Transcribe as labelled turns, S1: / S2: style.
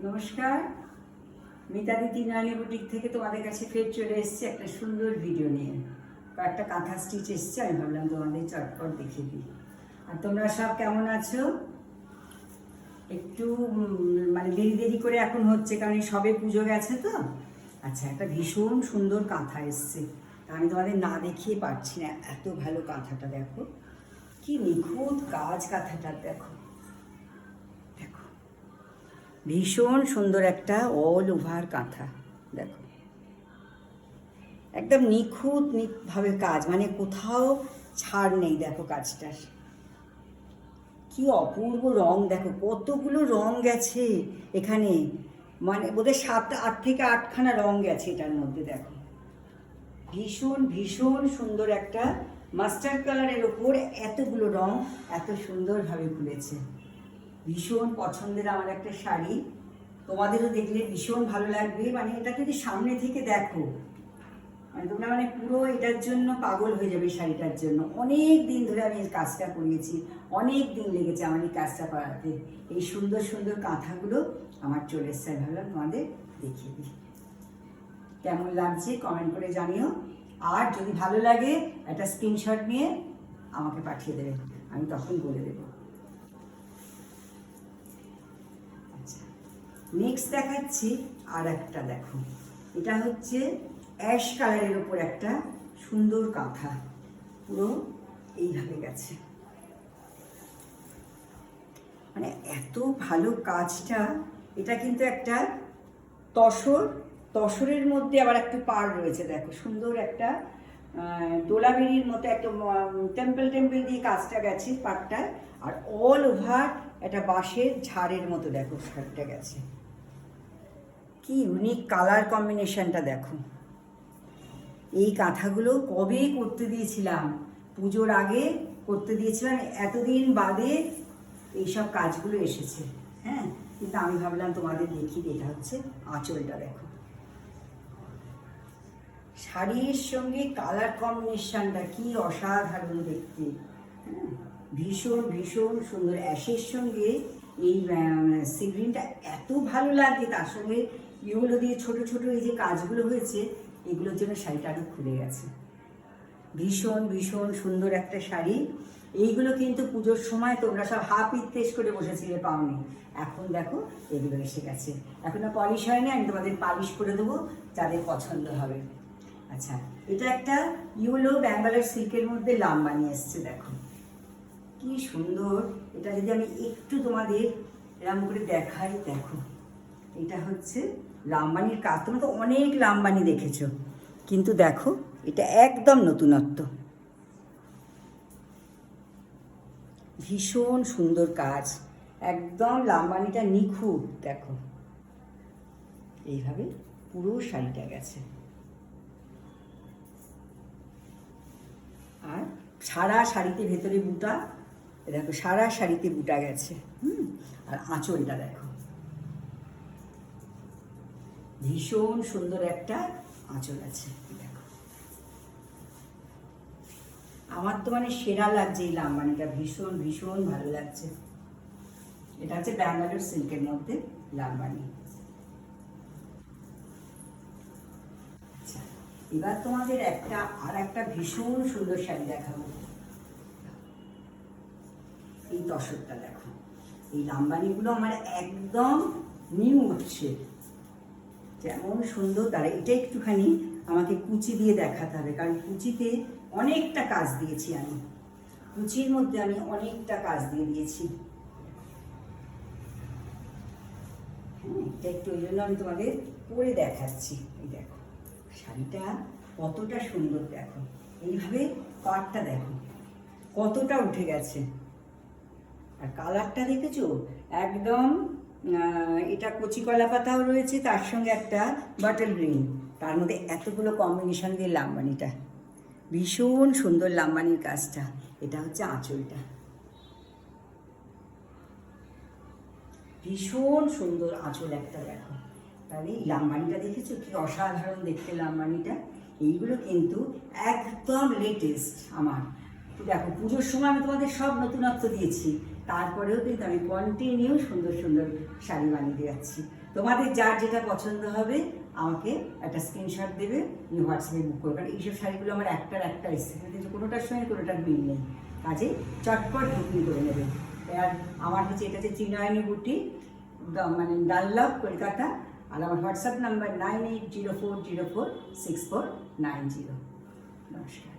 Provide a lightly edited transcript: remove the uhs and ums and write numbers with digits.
S1: নমস্কার, মিতাদি তিনালি বুটিক থেকে তোমাদের কাছে ফের চলে এসেছি একটা সুন্দর ভিডিও নিয়ে। কয়েকটা কাঁথা স্টিচ এসছে, আমি ভাবলাম তোমাদের চটপট দেখিয়ে দিই। আর তোমরা সব কেমন আছো? একটু মানে দেরি দেরি করে এখন হচ্ছে, কারণ সবে পুজো গেছে তো। আচ্ছা, একটা ভীষণ সুন্দর কাঁথা এসছে, আমি তোমাদের না দেখিয়ে পারছি না। এত ভালো কাঁথাটা দেখো, কি নিখুঁত কাজ কাঁথাটার। দেখো দেখো, ভীষণ সুন্দর একটা অল ওভার কাঁথা। দেখো একদম নিখুঁতভাবে কাজ, মানে কোথাও ছাড় নেই। দেখো কাজটার কি অপূর্ব রং, দেখো কতগুলো রং গেছে এখানে, মানে বোধহয় 7-8 থেকে 8খানা রং গেছে এটার মধ্যে। দেখো ভীষণ ভীষণ সুন্দর একটা মাস্টার্ড কালারের ওপর এতগুলো রং এত সুন্দরভাবে খুলেছে। ভীষণ পছন্দের আমার একটা শাড়ি, তোমাদেরও দেখলে ভীষণ ভালো লাগবে। মানে এটা যদি সামনে থেকে দেখো, মানে তোমরা মানে পুরো এটার জন্য পাগল হয়ে যাবে। শাড়িটার জন্য অনেক দিন ধরে আমি এই কাজটা করিয়েছি, অনেক দিন লেগেছে আমার এই কাজটা করাতে। এই সুন্দর সুন্দর কাঁথাগুলো আমার চলে এসছে, ভাবলাম তোমাদের দেখিয়ে দিই। কেমন লাগছে কমেন্ট করে জানিও, আর যদি ভালো লাগে একটা স্ক্রিনশট নিয়ে আমাকে পাঠিয়ে দেবে, আমি তখন বলে দেবো। আচ্ছা, নেক্সট দেখাচ্ছি আর একটা। দেখো এটা হচ্ছে অ্যাশ কালারের ওপর একটা সুন্দর কাঁথা, পুরো এইভাবে গেছে। মানে এত ভালো কাজটা। এটা কিন্তু একটা তসরের মধ্যে আবার একটু পাড় রয়েছে। দেখো সুন্দর একটা দোলাবেরির মতো একটা টেম্পল দিয়ে কাজটা গেছে পাড়টায়, আর অল ওভার একটা বাঁশের ঝাড়ের মতো দেখো শাড়িটা গেছে। কি ইউনিক কালার কম্বিনেশনটা দেখো। এই কাঁথাগুলো কবে করতে দিয়েছিলাম, পুজোর আগে করতে দিয়েছিলাম, এতদিন বাদে এইসব কাজগুলো এসেছে। হ্যাঁ, কিন্তু আমি ভাবলাম তোমাদের দেখি। এটা হচ্ছে আঁচলটা। দেখো শাড়ির সঙ্গে কালার কম্বিনেশনটা কি অসাধারণ দেখতে। হ্যাঁ, ভীষণ ভীষণ সুন্দর। অ্যাশের সঙ্গে এই সি গ্রিনটা এত ভালো লাগে, তার সঙ্গে এগুলো দিয়ে ছোট ছোট এই যে কাজগুলো হয়েছে, এগুলোর জন্য শাড়িটা আরও খুলে গেছে। ভীষণ ভীষণ সুন্দর একটা শাড়ি। এইগুলো কিন্তু পুজোর সময় তোমরা সব হাফ ইত্তেশ করে বসেছিলে, পাওনি। এখন দেখো এগুলো এসে গেছে, এখনো পলিশ হয়নি, আমি তোমাদের পালিশ করে দেবো, যাদের পছন্দ হবে। আচ্ছা, এটা একটা ইউলো ব্যাঙ্গালোর সিল্কের মধ্যে লাম্বানি এসছে। দেখো কি সুন্দর। এটা যদি আমি একটু তোমাদের এরকম করে দেখাই, দেখো এটা হচ্ছে লাম্বানির কাজ। তোমরা তো অনেক লাম্বানি দেখেছো, কিন্তু দেখো এটা একদম নতুনত্ব। ভীষণ সুন্দর কাজ, একদম লাম্বানিটা নিখুঁত। দেখো এইভাবে পুরো শাড়িটা গেছে, আর সারা শাড়িতে ভেতরে বুটা। দেখো সারা শাড়িতে বুটা গেছে। আর আঁচলটা দেখো, ভীষণ সুন্দর একটা আঁচল আছে। দেখো আমার তো মানে সেরা লাগছে এই লাম্বানিটা, ভীষণ ভীষণ ভালো লাগছে। এটা হচ্ছে ব্যাঙ্গালোর সিল্কের মধ্যে লাম্বানি। আচ্ছা, এবার তোমাদের আর একটা ভীষণ সুন্দর শাড়ি দেখাবো। এই তসরটা দেখো, এই লাম্বানিগুলো আমার একদম নিউ উঠছে, যেমন সুন্দর। তারা এটা একটুখানি আমাকে কুচি দিয়ে দেখাতে হবে, কারণ কুচিতে অনেকটা কাজ দিয়েছি আমি। কুচির মধ্যে আমি অনেকটা কাজ দিয়ে দিয়েছি। হ্যাঁ, এটা একটু ওই জন্য আমি তোমাদের পরে দেখাচ্ছি। এই দেখো শাড়িটা কতটা সুন্দর। দেখো এইভাবে পাড়টা দেখো কতটা উঠে গেছে, আর কালারটা দেখেছো একদম। এটা কচি কলা পাতাও রয়েছে, তার সঙ্গে একটা বাটল গ্রিন, তার মধ্যে এতগুলো কম্বিনেশন দিয়ে লাম্বানিটা। ভীষণ সুন্দর লাম্বানির কাজটা। এটা হচ্ছে আঁচলটা, ভীষণ সুন্দর আঁচল একটা। দেখো তাহলে এই লাম্বানিটা দেখেছো কি অসাধারণ দেখতে লাম্বানিটা। এইগুলো কিন্তু একদম লেটেস্ট আমার। দেখো পুজোর সময় আমি তোমাদের সব নতুনত্ব দিয়েছি, তারপরেও কিন্তু আমি কন্টিনিউ সুন্দর সুন্দর শাড়ি বানিয়ে দিয়ে যাচ্ছি। তোমাদের যার যেটা পছন্দ হবে আমাকে একটা স্ক্রিনশট দেবে, আমি হোয়াটসঅ্যাপে বুক করবো। কারণ এইসব শাড়িগুলো আমার একটার একটা এসছে, কিন্তু কোনোটার সঙ্গে কোনোটার মিল নেই, কাজে চটপট বুকিং করে নেবে। আর আমার হচ্ছে এটা হচ্ছে ত্রিনয়নী বুটিক, মানে ডানলপ, কলকাতা। আর আমার হোয়াটসঅ্যাপ নাম্বার 9804046490। নমস্কার।